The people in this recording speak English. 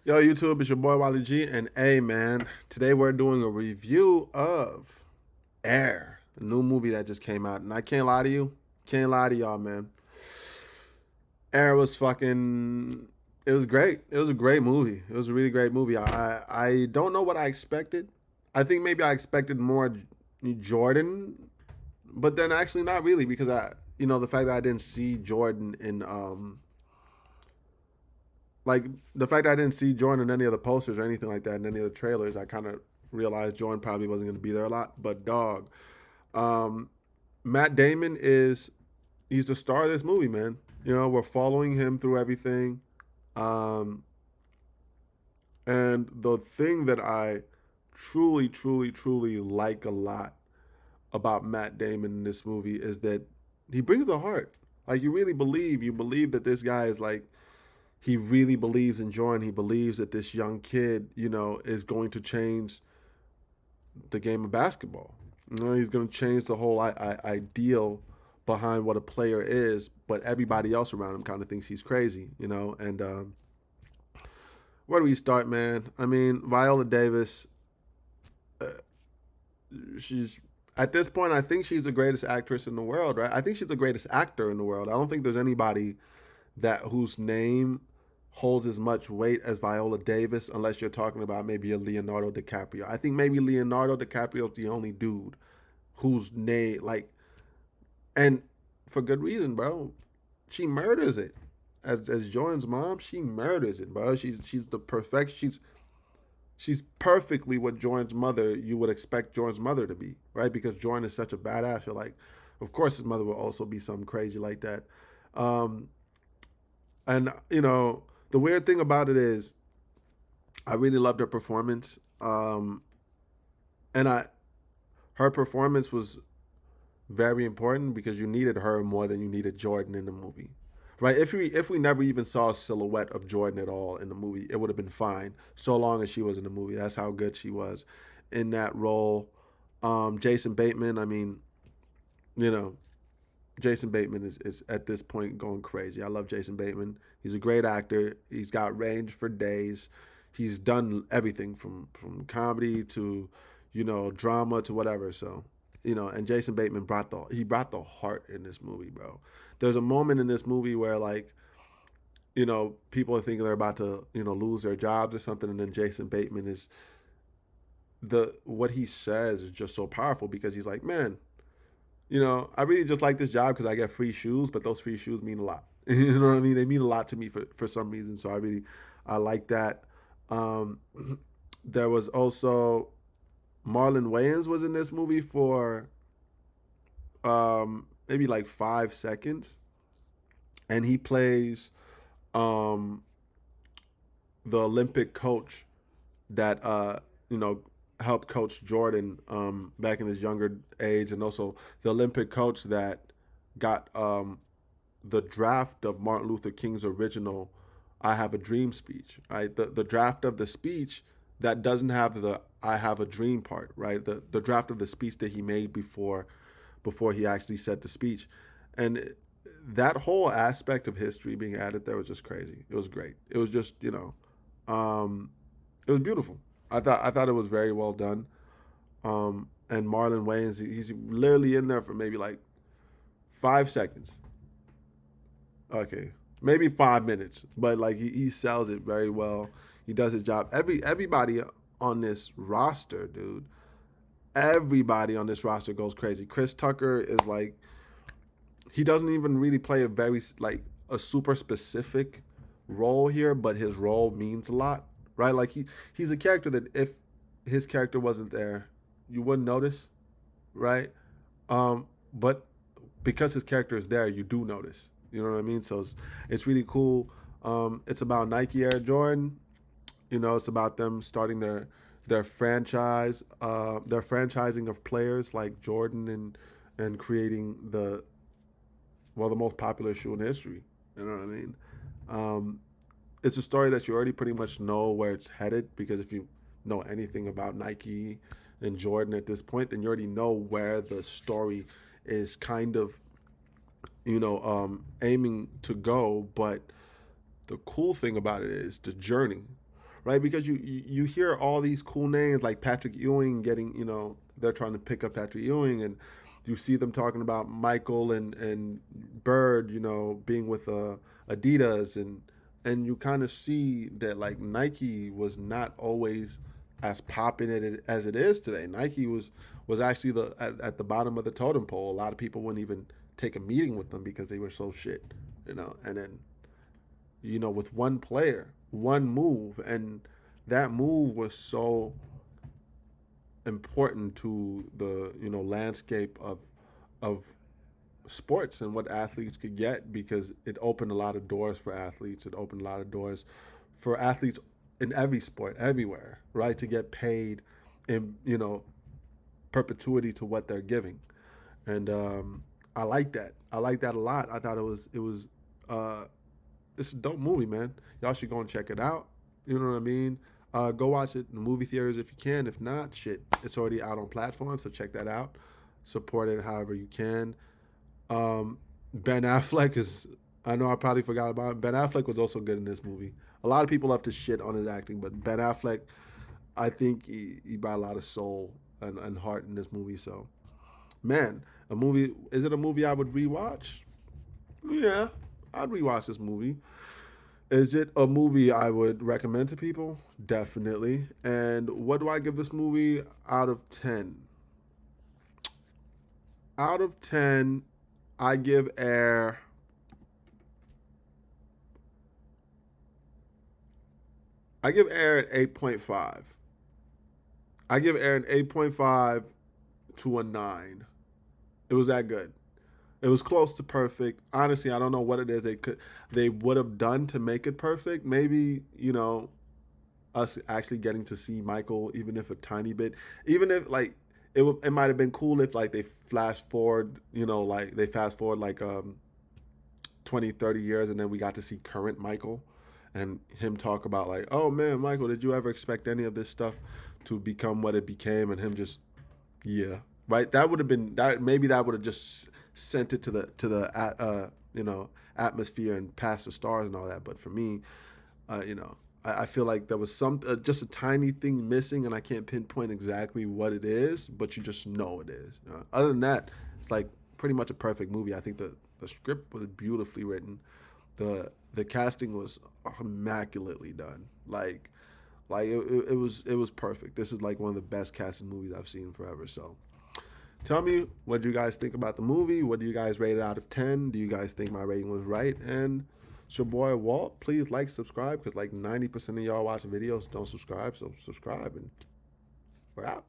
Yo, YouTube, it's your boy Wally G, and hey, man, today we're doing a review of Air, the new movie that just came out. And I can't lie to you, can't lie to y'all, man. Air was fucking, it was great. It was a great movie. It was a really great movie. I don't know what I expected. I think maybe I expected more Jordan, but then actually not really because the fact that I didn't see Jordan in like the fact that I didn't see Jordan in any of the posters or anything like that in any of the trailers, I kind of realized Jordan probably wasn't going to be there a lot. But dog, um, Matt Damon he's the star of this movie, man. You know, we're following him through everything. Um, and the thing that I truly, truly, truly like a lot about Matt Damon in this movie is that he brings the heart. Like you believe that this guy is like he really believes in Jordan. He believes that this young kid, is going to change the game of basketball. He's going to change the whole ideal behind what a player is, but everybody else around him kind of thinks he's crazy, And where do we start, man? I mean, Viola Davis, uh, she's at this point, I think she's the greatest actress in the world, right? I think she's the greatest actor in the world. I don't think there's anybody that whose name holds as much weight as Viola Davis, unless you're talking about maybe a Leonardo DiCaprio. I think maybe Leonardo DiCaprio is the only dude whose name, like, and for good reason, bro. She murders it. As Jordan's mom, she murders it, bro. She's the perfect. She's perfectly what Jordan's mother you would expect Jordan's mother to be, right? Because Jordan is such a badass. You're like, of course his mother will also be something crazy like that. Um, and the weird thing about it is I really loved her performance. And I her performance was very important because you needed her more than you needed Jordan in the movie. Right? If we never even saw a silhouette of Jordan at all in the movie, it would have been fine so long as she was in the movie. That's how good she was in that role. Jason Bateman, I mean, you know, Jason Bateman is at this point going crazy. I love Jason Bateman. He's a great actor. He's got range for days. He's done everything from comedy to, drama to whatever. So, and Jason Bateman brought the heart in this movie, bro. There's a moment in this movie where like, people are thinking they're about to, lose their jobs or something, and then Jason Bateman is the what he says is just so powerful because he's like, man, I really just like this job because I get free shoes, but those free shoes mean a lot. You know what I mean? They mean a lot to me for some reason. So I like that. Um, there was also Marlon Wayans was in this movie for maybe like 5 seconds, and he plays um, the Olympic coach that you know helped coach Jordan back in his younger age, and also the Olympic coach that got the draft of Martin Luther King's original "I Have a Dream" speech. Right, the draft of the speech that doesn't have the "I have a dream" part. Right, the draft of the speech that he made before he actually said the speech, and that whole aspect of history being added there was just crazy. It was great. It was just um, it was beautiful. I thought it was very well done. And Marlon Wayans, he's literally in there for maybe like 5 seconds. Okay, maybe 5 minutes, but like he sells it very well. He does his job. Everybody on this roster, dude. Everybody on this roster goes crazy. Chris Tucker is like he doesn't even really play a very like a super specific role here, but his role means a lot, right? Like he's a character that if his character wasn't there, you wouldn't notice, right? But because his character is there, you do notice. You know what I mean? So it's really cool. It's about Nike Air Jordan. It's about them starting their franchise, their franchising of players like Jordan and creating the most popular shoe in history. You know what I mean? Um, it's a story that you already pretty much know where it's headed because if you know anything about Nike and Jordan at this point, then you already know where the story is kind of aiming to go. But the cool thing about it is the journey, right? Because you hear all these cool names like Patrick Ewing getting, they're trying to pick up Patrick Ewing, and you see them talking about Michael and Bird, being with Adidas, and you kind of see that like Nike was not always as popping as it is today. Nike was actually at the bottom of the totem pole. A lot of people wouldn't even take a meeting with them because they were so shit, and then with one player, one move, and that move was so important to the landscape of sports and what athletes could get, because it opened a lot of doors for athletes. It opened a lot of doors for athletes in every sport, everywhere, right? To get paid in perpetuity to what they're giving, and I like that. I like that a lot. I thought it was it's a dope movie, man. Y'all should go and check it out. You know what I mean? Go watch it in the movie theaters if you can. If not, shit, it's already out on platforms, so check that out. Support it however you can. Ben Affleck is, I know I probably forgot about him. Ben Affleck was also good in this movie. A lot of people love to shit on his acting, but Ben Affleck, I think he brought a lot of soul and heart in this movie. So, man, is it a movie I would rewatch? Yeah, I'd rewatch this movie. Is it a movie I would recommend to people? Definitely. And what do I give this movie out of 10? Out of 10, I give Air. I give Air an 8.5. I give Air an 8.5 to a 9. It was that good. It was close to perfect. Honestly, I don't know what it is they would have done to make it perfect. Maybe, us actually getting to see Michael, even if a tiny bit, even if like it might have been cool if like they flash forward, like they fast forward like 20, 30 years, and then we got to see current Michael and him talk about like, oh man, Michael, did you ever expect any of this stuff to become what it became? And him just, yeah, right. That would have been that. Maybe that would have just sent it to the atmosphere and past the stars and all that. But for me, I feel like there was just a tiny thing missing, and I can't pinpoint exactly what it is, but you just know it is. Other than that, it's like pretty much a perfect movie. I think the script was beautifully written. The casting was immaculately done. Like it was perfect. This is like one of the best casted movies I've seen forever. So tell me, what do you guys think about the movie? What do you guys rate it out of 10? Do you guys think my rating was right? And it's your boy Walt. Please like, subscribe, because like 90% of y'all watching videos don't subscribe. So subscribe, and we're out.